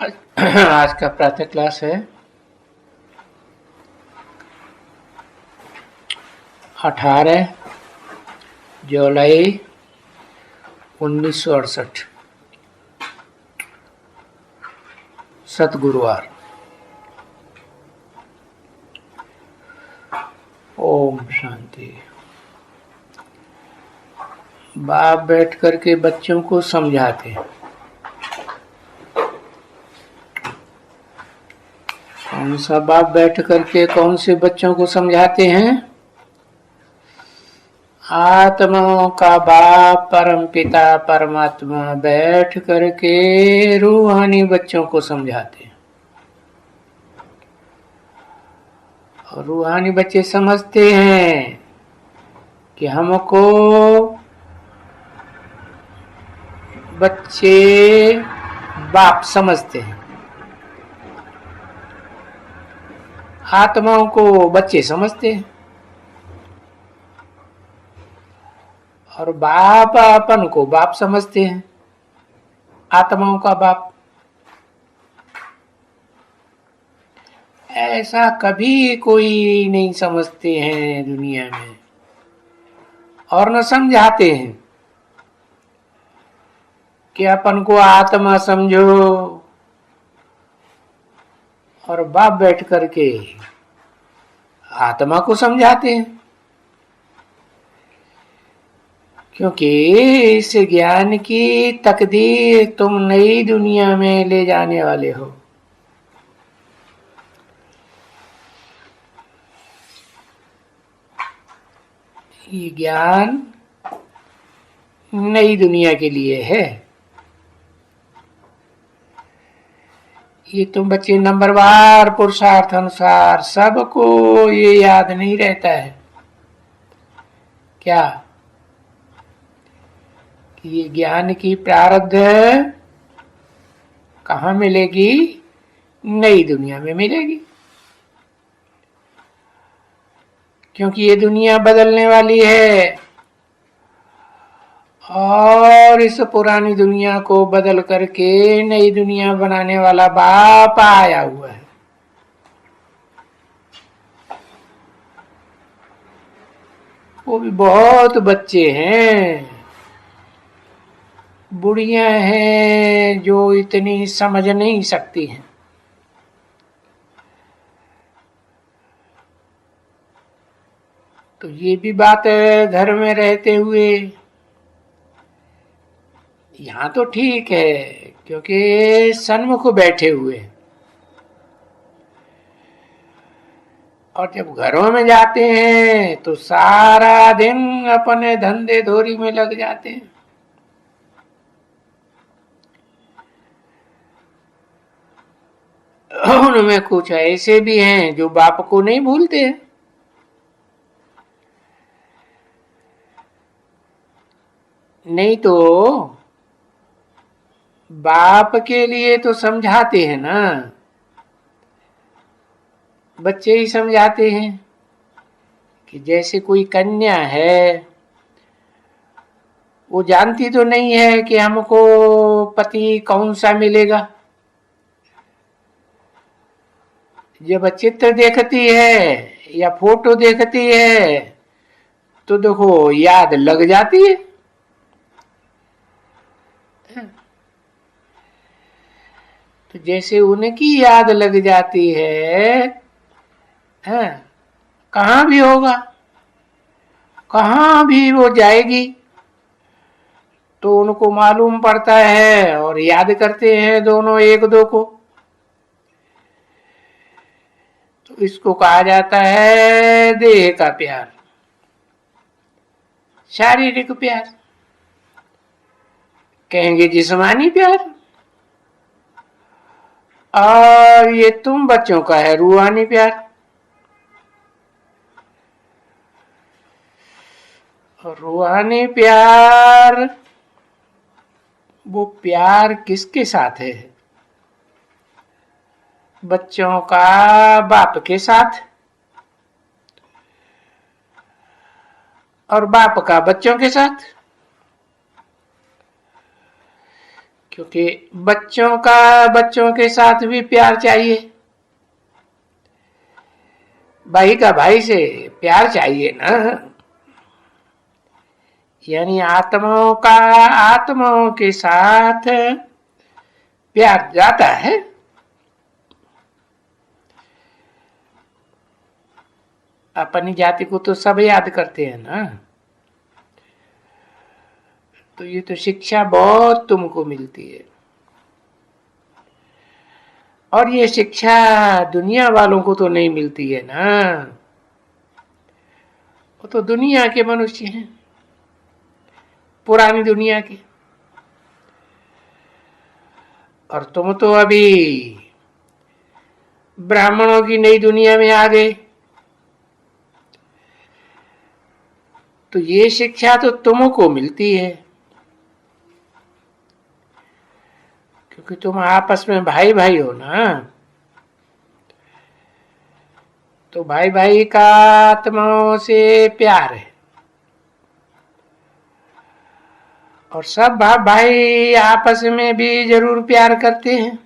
आज का प्रातः क्लास है 18 जुलाई 1968 सतगुरुवार। ओम शांति। बाप बैठ करके बच्चों को समझाते हैं। कौन सा बाप बैठ करके कौन से बच्चों को समझाते हैं? आत्माओं का बाप परम पिता परमात्मा बैठ करके रूहानी बच्चों को समझाते हैं। और रूहानी बच्चे समझते हैं कि हमको बच्चे बाप समझते हैं, आत्माओं को बच्चे समझते हैं और बाप अपन को बाप समझते हैं, आत्माओं का बाप। ऐसा कभी कोई नहीं समझते हैं दुनिया में और न समझाते हैं कि अपन को आत्मा समझो। और बाप बैठ करके आत्मा को समझाते हैं, क्योंकि इस ज्ञान की तकदीर तुम नई दुनिया में ले जाने वाले हो। ये ज्ञान नई दुनिया के लिए है। ये तुम बच्चे नंबरवार पुरुषार्थ अनुसार सबको ये याद नहीं रहता है क्या कि ये ज्ञान की प्रारब्ध कहाँ मिलेगी? नई दुनिया में मिलेगी, क्योंकि ये दुनिया बदलने वाली है और इस पुरानी दुनिया को बदल करके नई दुनिया बनाने वाला बाप आया हुआ है। वो भी बहुत बच्चे हैं, बुढ़िया हैं जो इतनी समझ नहीं सकती हैं। तो ये भी बात है, घर में रहते हुए यहाँ तो ठीक है क्योंकि सन्मुख बैठे हुए, और जब घरों में जाते हैं तो सारा दिन अपने धंधे धोरी में लग जाते हैं। उनमें कुछ ऐसे भी हैं जो बाप को नहीं भूलते हैं। नहीं तो बाप के लिए तो समझाते हैं ना, बच्चे ही समझाते हैं कि जैसे कोई कन्या है, वो जानती तो नहीं है कि हमको पति कौन सा मिलेगा। जब चित्र देखती है या फोटो देखती है तो देखो याद लग जाती है। तो जैसे उनकी याद लग जाती है, कहाँ भी होगा, कहाँ भी वो जाएगी तो उनको मालूम पड़ता है और याद करते हैं दोनों एक दो को। तो इसको कहा जाता है देह का प्यार, शारीरिक प्यार, कहेंगे जिस्मानी प्यार। और ये तुम बच्चों का है रूहानी प्यार। और रूहानी प्यार, वो प्यार किसके साथ है? बच्चों का बाप के साथ और बाप का बच्चों के साथ। क्योंकि बच्चों के साथ भी प्यार चाहिए, भाई का भाई से प्यार चाहिए ना। यानी आत्माओं के साथ प्यार जाता है। अपनी जाति को तो सब याद करते हैं ना। तो ये तो शिक्षा बहुत तुमको मिलती है, और ये शिक्षा दुनिया वालों को तो नहीं मिलती है ना। वो तो दुनिया के मनुष्य हैं, पुरानी दुनिया के। और तुम तो अभी ब्राह्मणों की नई दुनिया में आ गए। तो ये शिक्षा तो तुमको मिलती है, क्योंकि तुम आपस में भाई भाई हो ना। तो भाई भाई का आत्माओं से प्यार है, और सब भाई आपस में भी जरूर प्यार करते हैं,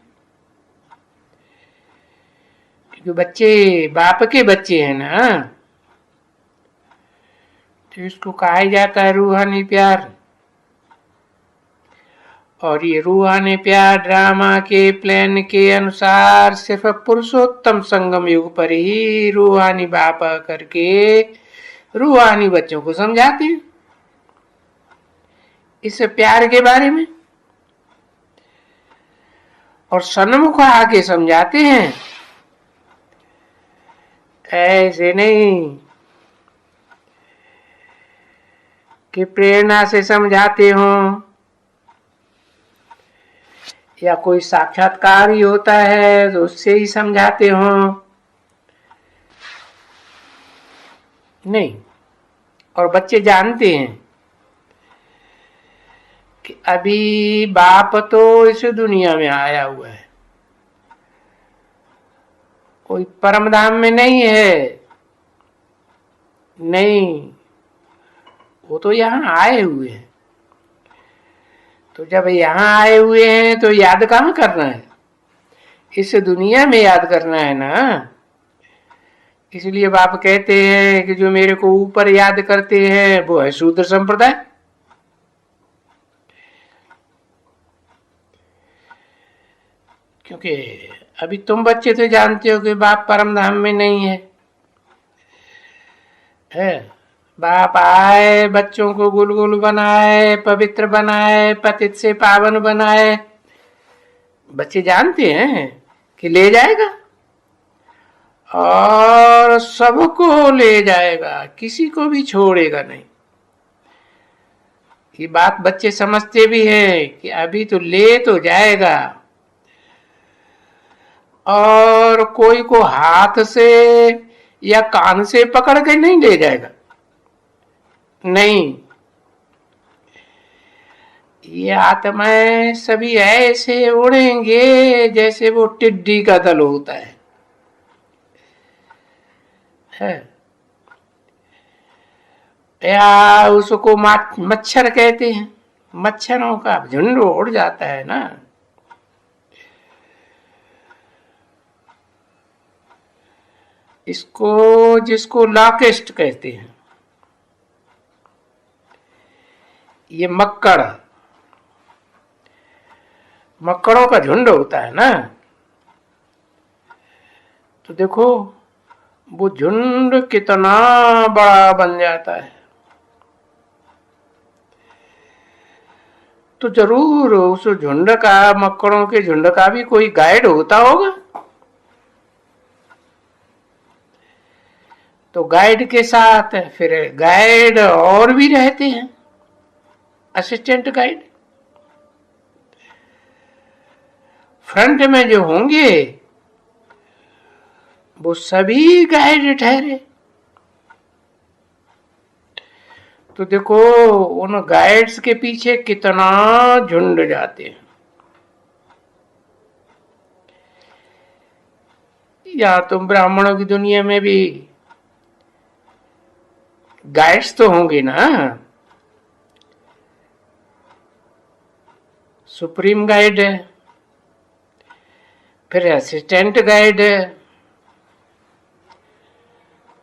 क्योंकि बच्चे बाप के बच्चे हैं ना। तो इसको कहा जाता है रूहानी प्यार। और ये रूहानी प्यार ड्रामा के प्लान के अनुसार सिर्फ पुरुषोत्तम संगम युग पर ही रूहानी बाप करके रूहानी बच्चों को समझाते हैं इस प्यार के बारे में, और सन्मुख आके समझाते हैं। ऐसे नहीं कि प्रेरणा से समझाते हो, या कोई साक्षात्कार ही होता है तो उससे ही समझाते हो। नहीं। और बच्चे जानते हैं कि अभी बाप तो इस दुनिया में आया हुआ है, कोई परम धाम में नहीं है। नहीं, वो तो यहाँ आए हुए हैं। तो जब यहाँ आए हुए हैं तो याद कहाँ करना है, इस दुनिया में याद करना है ना। इसलिए बाप कहते हैं कि जो मेरे को ऊपर याद करते हैं वो है शूद्र संप्रदाय। क्योंकि अभी तुम बच्चे तो जानते हो कि बाप परम धाम में नहीं है। बाप आए, बच्चों को गुलगुल बनाए, पवित्र बनाए, पतित से पावन बनाए। बच्चे जानते हैं कि ले जाएगा, और सबको ले जाएगा, किसी को भी छोड़ेगा नहीं। ये बात बच्चे समझते भी हैं कि अभी तो ले तो जाएगा, और कोई को हाथ से या कान से पकड़ के नहीं ले जाएगा। नहीं, ये आत्माएं सभी ऐसे उड़ेंगे जैसे वो टिड्डी का दल होता है। या उसको मच्छर कहते हैं, मच्छरों का झुंड उड़ जाता है ना। इसको जिसको लॉकेस्ट कहते हैं, ये मक्कड़ों का झुंड होता है ना। तो देखो वो झुंड कितना बड़ा बन जाता है। तो जरूर उस झुंड का, मक्कड़ों के झुंड का भी कोई गाइड होता होगा। तो गाइड के साथ फिर गाइड और भी रहते हैं, असिस्टेंट गाइड। फ्रंट में जो होंगे वो सभी गाइड ठहरे। तो देखो उन गाइड्स के पीछे कितना झुंड जाते हैं। या तुम ब्राह्मणों की दुनिया में भी गाइड्स तो होंगे ना। सुप्रीम गाइड है, फिर असिस्टेंट गाइड है,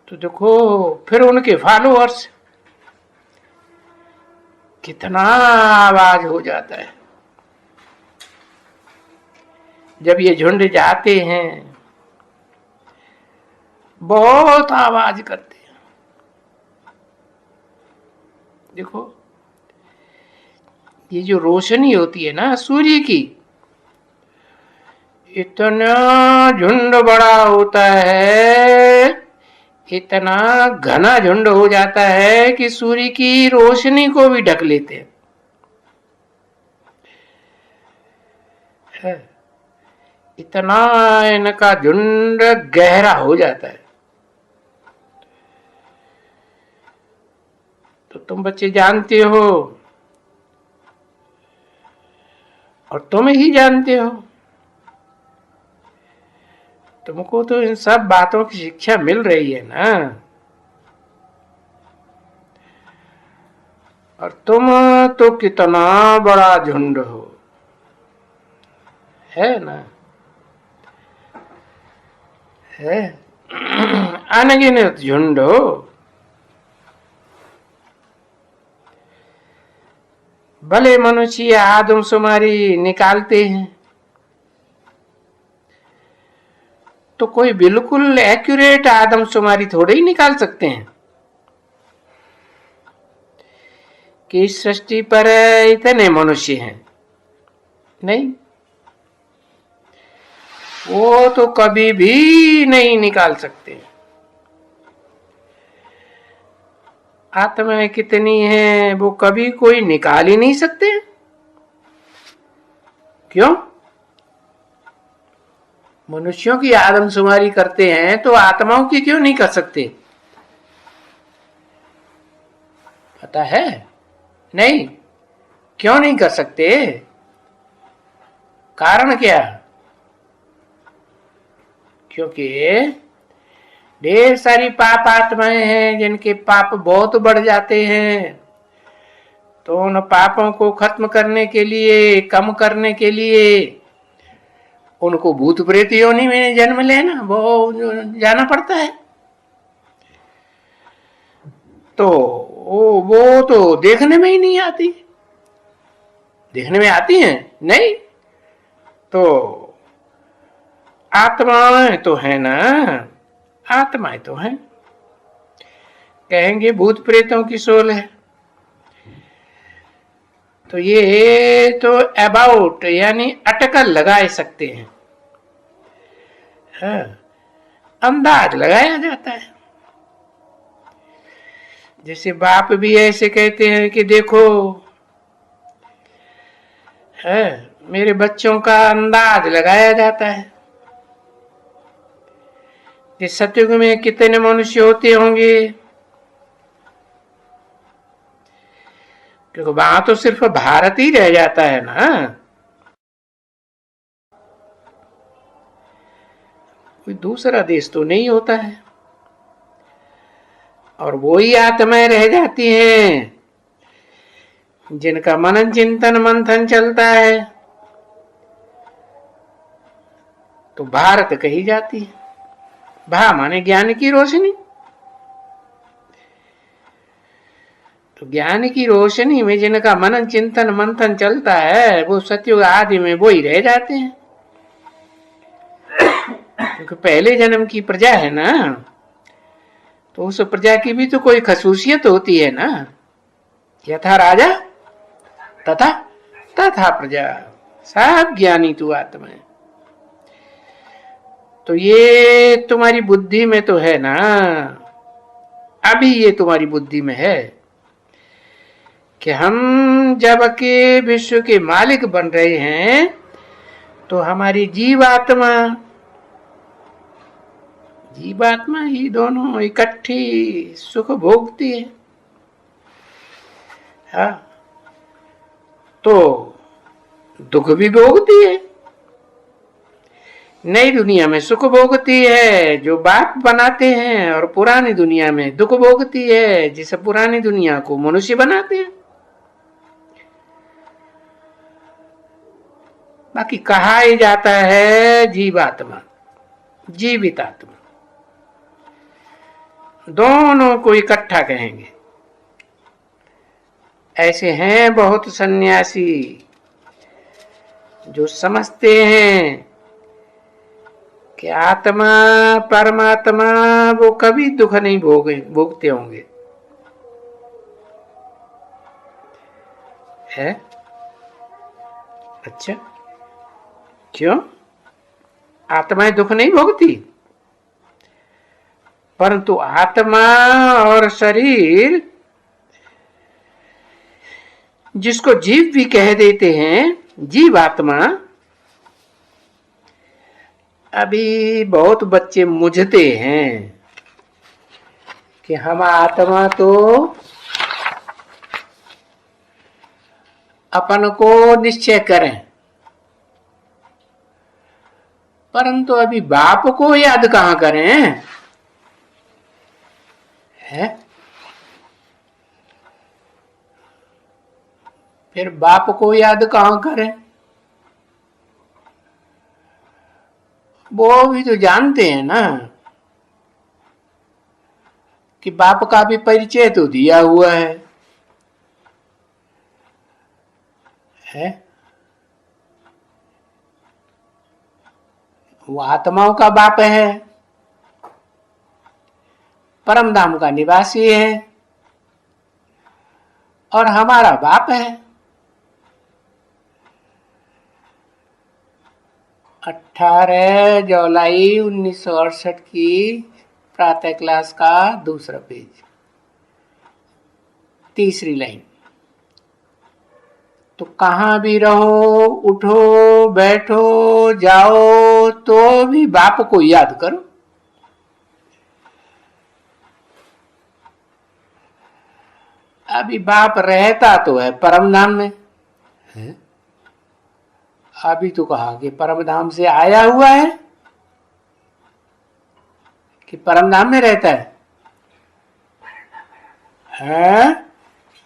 तो देखो फिर उनके फॉलोअर्स, कितना आवाज हो जाता है जब ये झुंड जाते हैं, बहुत आवाज करते हैं। देखो ये जो रोशनी होती है ना सूर्य की, इतना झुंड बड़ा होता है, इतना घना झुंड हो जाता है कि सूर्य की रोशनी को भी ढक लेते हैं। इतना इनका झुंड गहरा हो जाता है। तो तुम बच्चे जानते हो और तुम ही जानते हो, तुमको तो इन सब बातों की शिक्षा मिल रही है ना, और तुम तो कितना बड़ा झुंड हो, है ना, है अनगिनत झुंड हो। भले मनुष्य आदमशुमारी निकालते हैं तो कोई बिल्कुल एक्यूरेट आदमशुमारी थोड़े ही निकाल सकते हैं कि इस सृष्टि पर इतने मनुष्य हैं। नहीं, वो तो कभी भी नहीं निकाल सकते। आत्माएं कितनी हैं वो कभी कोई निकाल ही नहीं सकते। क्यों? मनुष्यों की आदमशुमारी करते हैं तो आत्माओं की क्यों नहीं कर सकते? पता है? नहीं। क्यों नहीं कर सकते? कारण क्या? क्योंकि ढेर सारी पाप आत्माएं हैं जिनके पाप बहुत बढ़ जाते हैं, तो उन पापों को खत्म करने के लिए, कम करने के लिए उनको भूत प्रेत योनि में जन्म लेना वो जाना पड़ता है। तो वो तो देखने में ही नहीं आती। देखने में आती हैं? नहीं। तो आत्माएं तो है ना, आत्माएं तो हैं। कहेंगे भूत प्रेतों की सोल है, तो ये तो अबाउट यानी अटकल लगा सकते हैं, हाँ, अंदाज लगाया जाता है। जैसे बाप भी ऐसे कहते हैं कि देखो है, मेरे बच्चों का अंदाज लगाया जाता है कि सतयुग में कितने मनुष्य होते होंगे, क्योंकि वहां तो सिर्फ भारत ही रह जाता है ना, कोई दूसरा देश तो नहीं होता है। और वो ही आत्माएं रह जाती हैं जिनका मनन चिंतन मंथन चलता है, तो भारत कही जाती है। भा माने ज्ञान की रोशनी, तो ज्ञान की रोशनी में जिनका मनन चिंतन मंथन चलता है वो सतयुग आदि में वो ही रह जाते हैं, क्योंकि पहले जन्म की प्रजा है ना, तो उस प्रजा की भी तो कोई खसूसियत होती है ना। यथा राजा तथा तथा प्रजा, सब ज्ञानी तू आत्मा है। तो ये तुम्हारी बुद्धि में तो है ना, अभी ये तुम्हारी बुद्धि में है कि हम जब के विश्व के मालिक बन रहे हैं तो हमारी जीवात्मा ही दोनों इकट्ठी सुख भोगती है। हाँ, तो दुख भी भोगती है। नई दुनिया में सुख भोगती है जो बाप बनाते हैं, और पुरानी दुनिया में दुख भोगती है जिसे पुरानी दुनिया को मनुष्य बनाते हैं। बाकी कहा ही जाता है जीवात्मा, जीवित आत्मा, दोनों को इकट्ठा कहेंगे। ऐसे हैं बहुत सन्यासी जो समझते हैं कि आत्मा परमात्मा वो कभी दुख नहीं भोगते होंगे, है? अच्छा, क्यों? आत्माएं दुख नहीं भोगती, परंतु आत्मा और शरीर, जिसको जीव भी कह देते हैं, जीवात्मा, अभी बहुत बच्चे मुझते हैं कि हम आत्मा तो अपन को निश्चय करें, परंतु अभी बाप को याद कहां करें, है? फिर बाप को याद कहां करें? वो भी तो जानते हैं ना कि बाप का भी परिचय तो दिया हुआ है? वो आत्माओं का बाप है, परम धाम का निवासी है और हमारा बाप है। 18 जुलाई 1968 की प्रातः क्लास का दूसरा पेज, तीसरी लाइन। तो कहां भी रहो, उठो बैठो जाओ, तो भी बाप को याद करो। अभी बाप रहता तो है परम धाम में, है? अभी तो कहा कि परम धाम से आया हुआ है कि परम धाम में रहता है?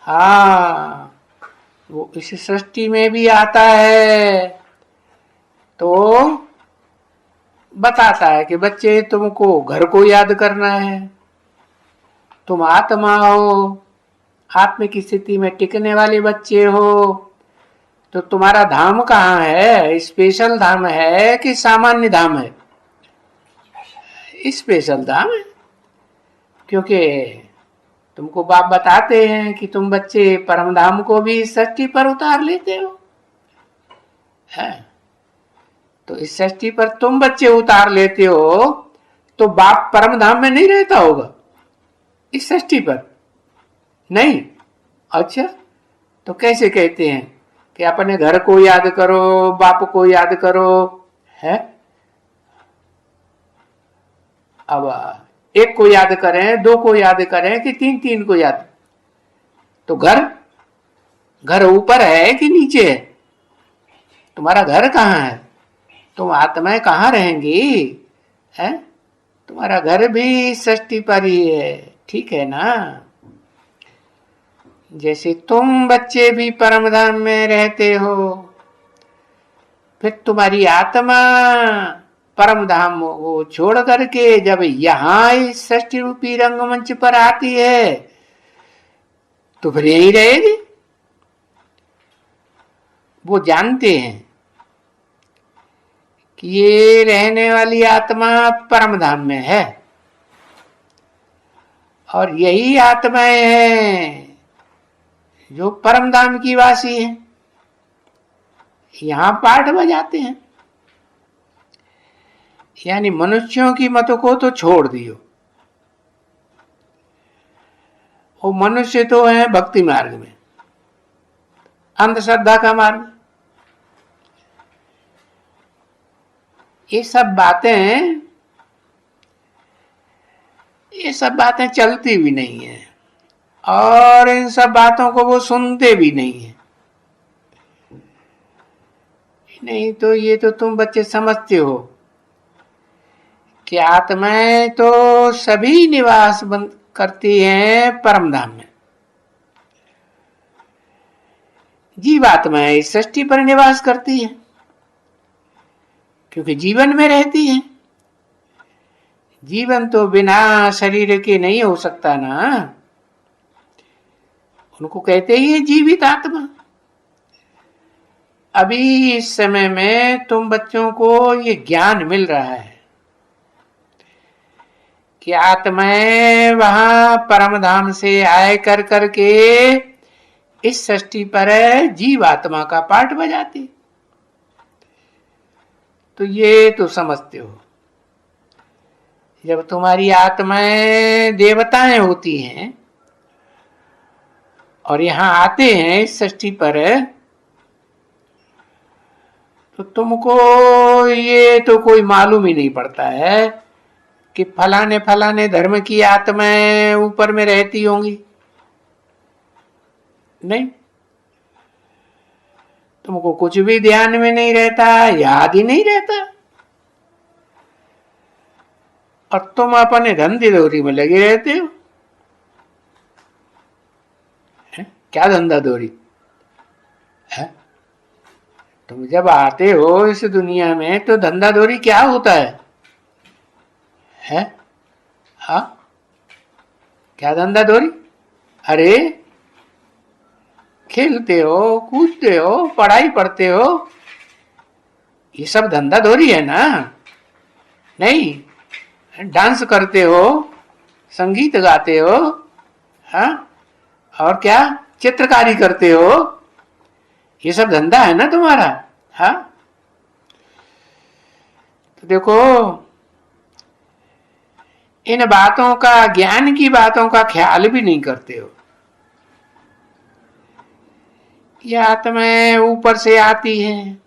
हाँ, वो इस सृष्टि में भी आता है तो बताता है कि बच्चे तुमको घर को याद करना है, तुम आत्मा हो, आत्मा की स्थिति में टिकने वाले बच्चे हो, तो तुम्हारा धाम कहाँ है? स्पेशल धाम है कि सामान्य धाम है? स्पेशल धाम है, क्योंकि तुमको बाप बताते हैं कि तुम बच्चे परम धाम को भी सृष्टि पर उतार लेते हो, है? तो इस सृष्टि पर तुम बच्चे उतार लेते हो, तो बाप परम धाम में नहीं रहता होगा इस सृष्टि पर? नहीं। अच्छा, तो कैसे कहते हैं कि अपने घर को याद करो, बाप को याद करो, है? अब एक को याद करें, दो को याद करें कि तीन तीन को याद? तो घर ऊपर है कि नीचे है? तुम्हारा घर कहाँ है? तुम आत्माएं कहाँ रहेंगी, है? तुम्हारा घर भी सृष्टि पर ही है, ठीक है ना? जैसे तुम बच्चे भी परम धाम में रहते हो, फिर तुम्हारी आत्मा परम धाम को छोड़ करके जब यहाँ इस सृष्टि रूपी रंगमंच पर आती है तो फिर यही रहेगी। वो जानते हैं कि ये रहने वाली आत्मा परम धाम में है और यही आत्माएं हैं जो परम धाम की वासी है। यहां पाठ बजाते हैं, यानी मनुष्यों की मत को तो छोड़ दियो, वो मनुष्य तो है भक्ति मार्ग में, अंधश्रद्धा का मार्ग। ये सब बातें चलती भी नहीं है और इन सब बातों को वो सुनते भी नहीं है। नहीं तो ये तो तुम बच्चे समझते हो कि आत्माएं तो सभी निवास बंद करती हैं परम धाम में, जीवात्माएं इस सृष्टि पर निवास करती है। क्योंकि जीवन में रहती है। जीवन तो बिना शरीर के नहीं हो सकता ना, उनको कहते ही है जीवित आत्मा। अभी इस समय में तुम बच्चों को ये ज्ञान मिल रहा है कि आत्माएं वहां परम धाम से आए कर करके इस सृष्टि पर जीव आत्मा का पाठ बजाती। तो ये तो समझते हो, जब तुम्हारी आत्माएं देवताएं होती हैं और यहां आते हैं इस सृष्टि पर, तो तुमको ये तो कोई मालूम ही नहीं पड़ता है कि फलाने फलाने धर्म की आत्माएं ऊपर में रहती होंगी। नहीं, तुमको कुछ भी ध्यान में नहीं रहता, याद ही नहीं रहता, और तुम अपने धंधे दौरी में लगे रहते हो। क्या धंधा दौरी है? तुम जब आते हो इस दुनिया में तो धंधा दौरी क्या होता है? हाँ, क्या धंधा दौरी? अरे खेलते हो, कूदते हो, पढ़ाई पढ़ते हो, ये सब धंधा दौरी है ना? नहीं, डांस करते हो, संगीत गाते हो, हाँ, और क्या चित्रकारी करते हो, ये सब धंधा है ना तुम्हारा। हाँ, तो देखो इन बातों का, ज्ञान की बातों का ख्याल भी नहीं करते हो। ये आत्माएं ऊपर से आती हैं,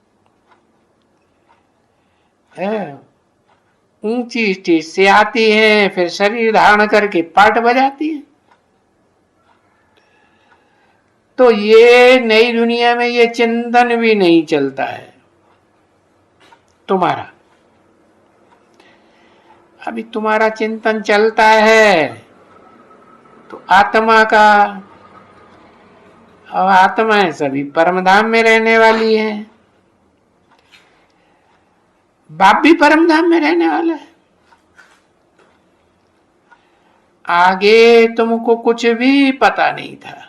ऊंची स्टेज से आती हैं, फिर शरीर धारण करके पाठ बजाती है। तो ये नई दुनिया में ये चिंतन भी नहीं चलता है तुम्हारा। अभी तुम्हारा चिंतन चलता है तो आत्मा का, और आत्माएं सभी परमधाम में रहने वाली है, बाप भी परमधाम में रहने वाला है। आगे तुमको कुछ भी पता नहीं था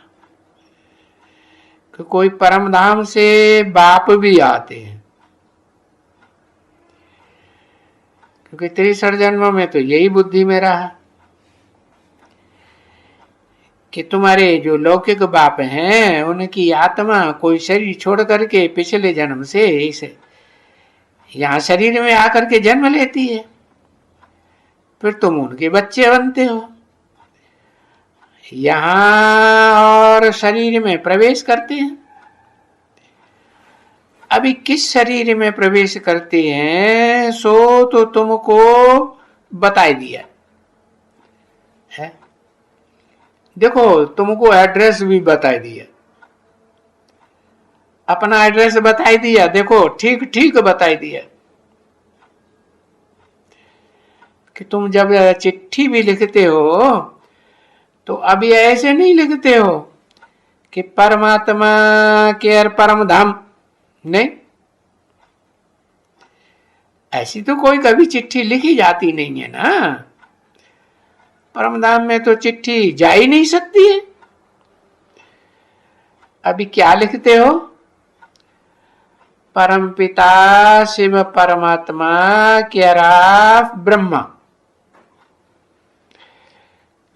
कि कोई परमधाम से बाप भी आते हैं, क्योंकि त्रिसठ जन्मों में तो यही बुद्धि में रहा कि तुम्हारे जो लौकिक बाप हैं उनकी आत्मा कोई शरीर छोड़ करके पिछले जन्म से इसे यहां शरीर में आकर के जन्म लेती है, फिर तुम उनके बच्चे बनते हो यहां और शरीर में प्रवेश करते हैं। अभी किस शरीर में प्रवेश करते हैं सो तो तुमको बताई दिया है। देखो तुमको एड्रेस भी बताई दिया, अपना एड्रेस बताई दिया, देखो ठीक ठीक बताई दिया कि तुम जब चिट्ठी भी लिखते हो तो अभी ऐसे नहीं लिखते हो कि परमात्मा के परम धाम, नहीं, ऐसी तो कोई कभी चिट्ठी लिखी जाती नहीं है ना। परमधाम में तो चिट्ठी जा ही नहीं सकती है। अभी क्या लिखते हो? परम पिता शिव परमात्मा केराफ ब्रह्मा,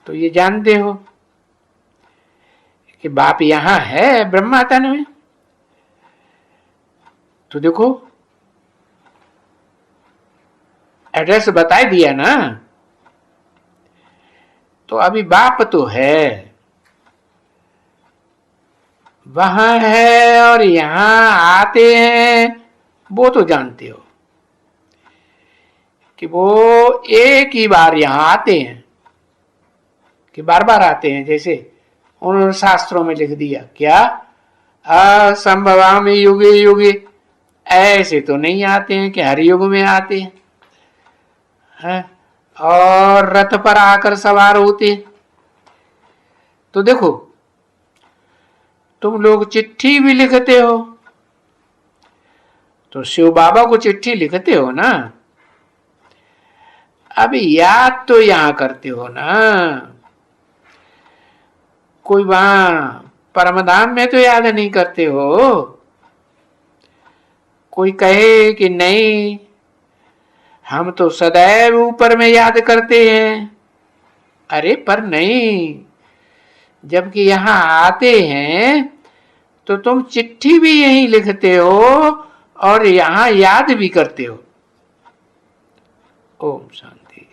तो ये जानते हो कि बाप यहां है ब्रह्मा तन में। तो देखो एड्रेस बता दिया ना, तो अभी बाप तो है, वहां है और यहां आते हैं, वो तो जानते हो कि वो एक ही बार यहां आते हैं कि बार बार आते हैं। जैसे उन्होंने शास्त्रों में लिख दिया क्या, असंभवामि युगे युगे, ऐसे तो नहीं आते हैं कि हर युग में आते हैं और रथ पर आकर सवार होते हैं। तो देखो तुम लोग चिट्ठी भी लिखते हो तो शिव बाबा को चिट्ठी लिखते हो ना, अभी याद तो यहां करते हो ना, कोई वहां परमधाम में तो याद नहीं करते हो। कोई कहे कि नहीं हम तो सदैव ऊपर में याद करते हैं, अरे पर नहीं, जबकि यहां आते हैं तो तुम चिट्ठी भी यहीं लिखते हो और यहां याद भी करते हो। ओम शांति।